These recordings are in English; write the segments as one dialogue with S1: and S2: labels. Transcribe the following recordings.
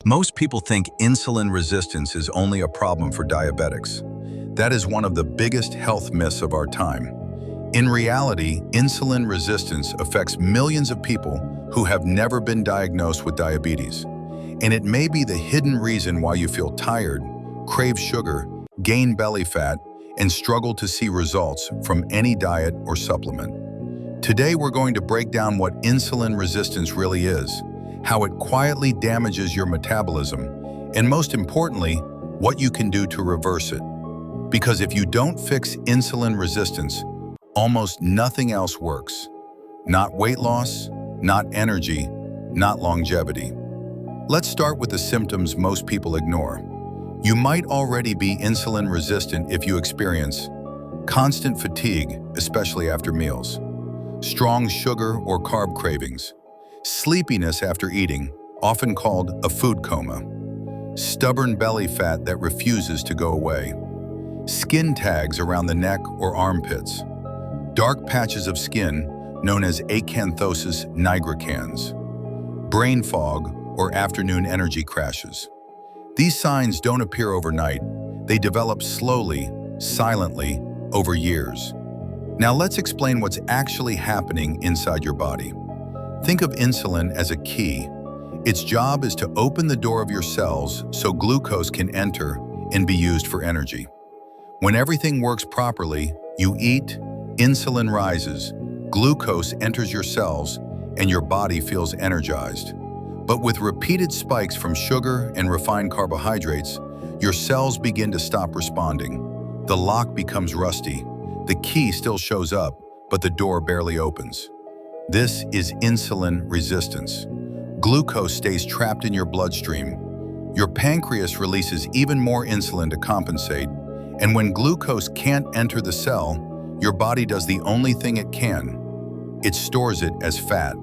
S1: Most people think insulin resistance is only a problem for diabetics. That is one of the biggest health myths of our time. In reality, insulin resistance affects millions of people who have never been diagnosed with diabetes. And it may be the hidden reason why you feel tired, crave sugar, gain belly fat, and struggle to see results from any diet or supplement. Today, we're going to break down what insulin resistance really is, how it quietly damages your metabolism, and most importantly, what you can do to reverse it. Because if you don't fix insulin resistance, almost nothing else works. Not weight loss, not energy, not longevity. Let's start with the symptoms most people ignore. You might already be insulin resistant if you experience constant fatigue, especially after meals, strong sugar or carb cravings, sleepiness after eating, often called a food coma, stubborn belly fat that refuses to go away, skin tags around the neck or armpits, dark patches of skin known as acanthosis nigricans, brain fog or afternoon energy crashes. These signs don't appear overnight. They develop slowly, silently, over years. Now let's explain what's actually happening inside your body. Think of insulin as a key. Its job is to open the door of your cells so glucose can enter and be used for energy. When everything works properly, you eat, insulin rises, glucose enters your cells, and your body feels energized. But with repeated spikes from sugar and refined carbohydrates, your cells begin to stop responding. The lock becomes rusty. The key still shows up, but the door barely opens. This is insulin resistance. Glucose stays trapped in your bloodstream. Your pancreas releases even more insulin to compensate, and when glucose can't enter the cell, your body does the only thing it can. It stores it as fat,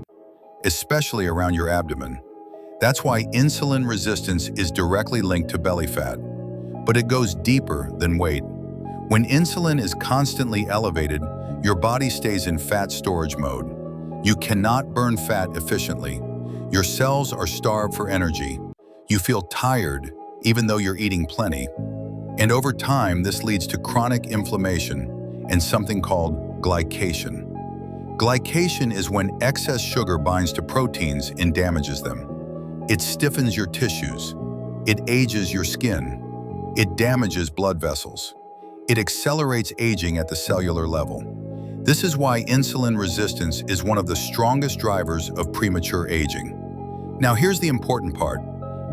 S1: especially around your abdomen. That's why insulin resistance is directly linked to belly fat. But it goes deeper than weight. When insulin is constantly elevated, your body stays in fat storage mode. You cannot burn fat efficiently. Your cells are starved for energy. You feel tired, even though you're eating plenty. And over time, this leads to chronic inflammation and something called glycation. Glycation is when excess sugar binds to proteins and damages them. It stiffens your tissues. It ages your skin. It damages blood vessels. It accelerates aging at the cellular level. This is why insulin resistance is one of the strongest drivers of premature aging. Now here's the important part.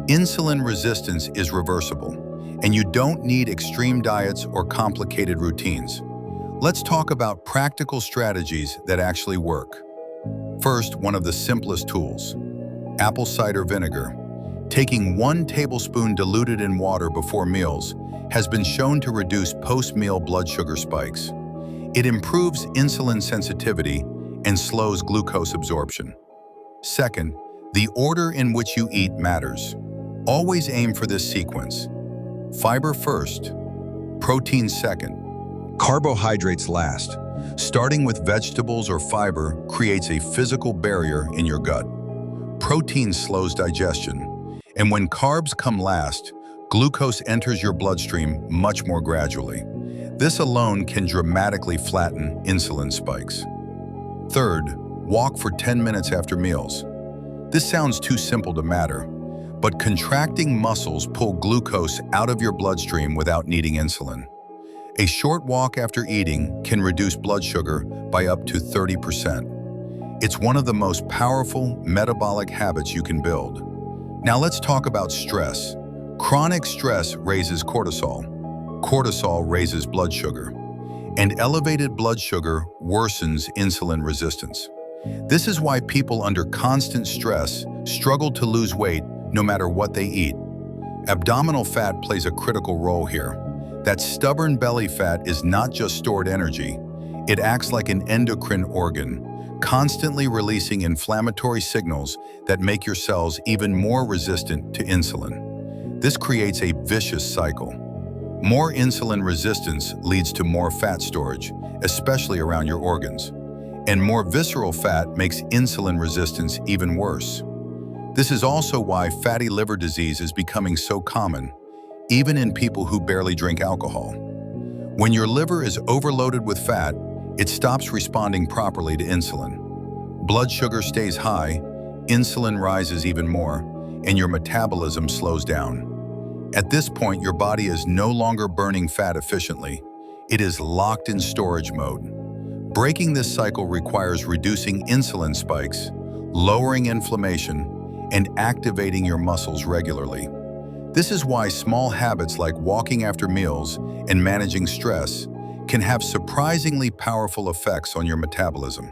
S1: Insulin resistance is reversible, and you don't need extreme diets or complicated routines. Let's talk about practical strategies that actually work. First, one of the simplest tools, apple cider vinegar. Taking 1 tablespoon diluted in water before meals has been shown to reduce post-meal blood sugar spikes. It improves insulin sensitivity and slows glucose absorption. Second, the order in which you eat matters. Always aim for this sequence. Fiber first, protein second, carbohydrates last. Starting with vegetables or fiber creates a physical barrier in your gut. Protein slows digestion, and when carbs come last, glucose enters your bloodstream much more gradually. This alone can dramatically flatten insulin spikes. Third, walk for 10 minutes after meals. This sounds too simple to matter, but contracting muscles pull glucose out of your bloodstream without needing insulin. A short walk after eating can reduce blood sugar by up to 30%. It's one of the most powerful metabolic habits you can build. Now let's talk about stress. Chronic stress raises cortisol. Cortisol raises blood sugar. And elevated blood sugar worsens insulin resistance. This is why people under constant stress struggle to lose weight no matter what they eat. Abdominal fat plays a critical role here. That stubborn belly fat is not just stored energy. It acts like an endocrine organ, constantly releasing inflammatory signals that make your cells even more resistant to insulin. This creates a vicious cycle. More insulin resistance leads to more fat storage, especially around your organs. And more visceral fat makes insulin resistance even worse. This is also why fatty liver disease is becoming so common, even in people who barely drink alcohol. When your liver is overloaded with fat, it stops responding properly to insulin. Blood sugar stays high, insulin rises even more, and your metabolism slows down. At this point, your body is no longer burning fat efficiently. It is locked in storage mode. Breaking this cycle requires reducing insulin spikes, lowering inflammation, and activating your muscles regularly. This is why small habits like walking after meals and managing stress can have surprisingly powerful effects on your metabolism.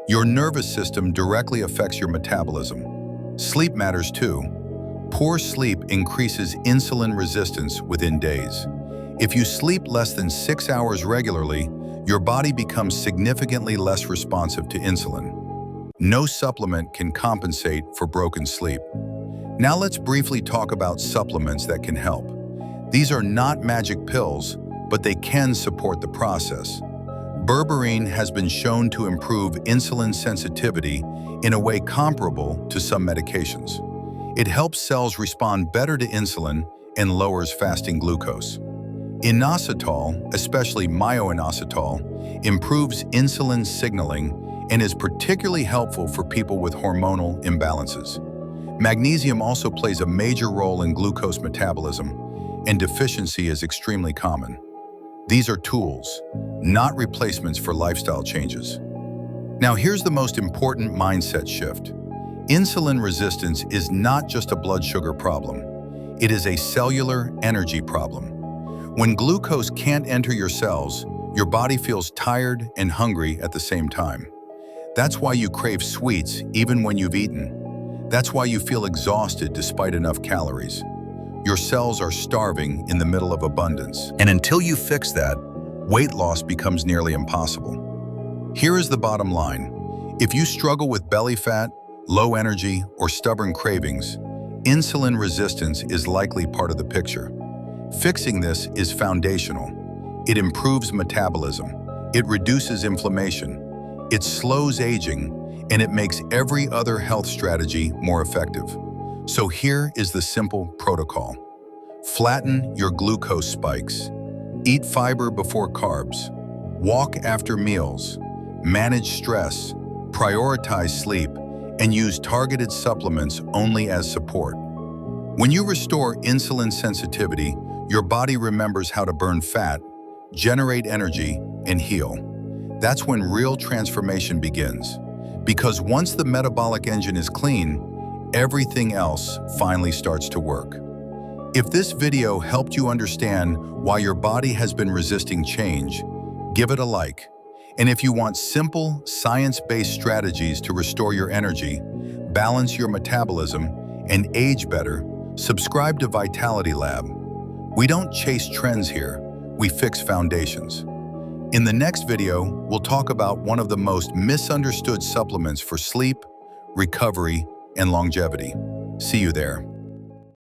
S1: Your nervous system directly affects your metabolism. Sleep matters too. Poor sleep increases insulin resistance within days. If you sleep less than 6 hours regularly, your body becomes significantly less responsive to insulin. No supplement can compensate for broken sleep. Now let's briefly talk about supplements that can help. These are not magic pills, but they can support the process. Berberine has been shown to improve insulin sensitivity in a way comparable to some medications. It helps cells respond better to insulin and lowers fasting glucose. Inositol, especially myo-inositol, improves insulin signaling and is particularly helpful for people with hormonal imbalances. Magnesium also plays a major role in glucose metabolism, and deficiency is extremely common. These are tools, not replacements for lifestyle changes. Now here's the most important mindset shift. Insulin resistance is not just a blood sugar problem. It is a cellular energy problem. When glucose can't enter your cells, your body feels tired and hungry at the same time. That's why you crave sweets even when you've eaten. That's why you feel exhausted despite enough calories. Your cells are starving in the middle of abundance. And until you fix that, weight loss becomes nearly impossible. Here is the bottom line. If you struggle with belly fat, low energy, or stubborn cravings, insulin resistance is likely part of the picture. Fixing this is foundational. It improves metabolism. It reduces inflammation. It slows aging, and it makes every other health strategy more effective. So here is the simple protocol. Flatten your glucose spikes. Eat fiber before carbs. Walk after meals. Manage stress. Prioritize sleep, and use targeted supplements only as support. When you restore insulin sensitivity, your body remembers how to burn fat, generate energy, and heal. That's when real transformation begins. Because once the metabolic engine is clean, everything else finally starts to work. If this video helped you understand why your body has been resisting change, give it a like. And if you want simple, science-based strategies to restore your energy, balance your metabolism, and age better, subscribe to Vitality Lab. We don't chase trends here, we fix foundations. In the next video, we'll talk about one of the most misunderstood supplements for sleep, recovery, and longevity. See you there.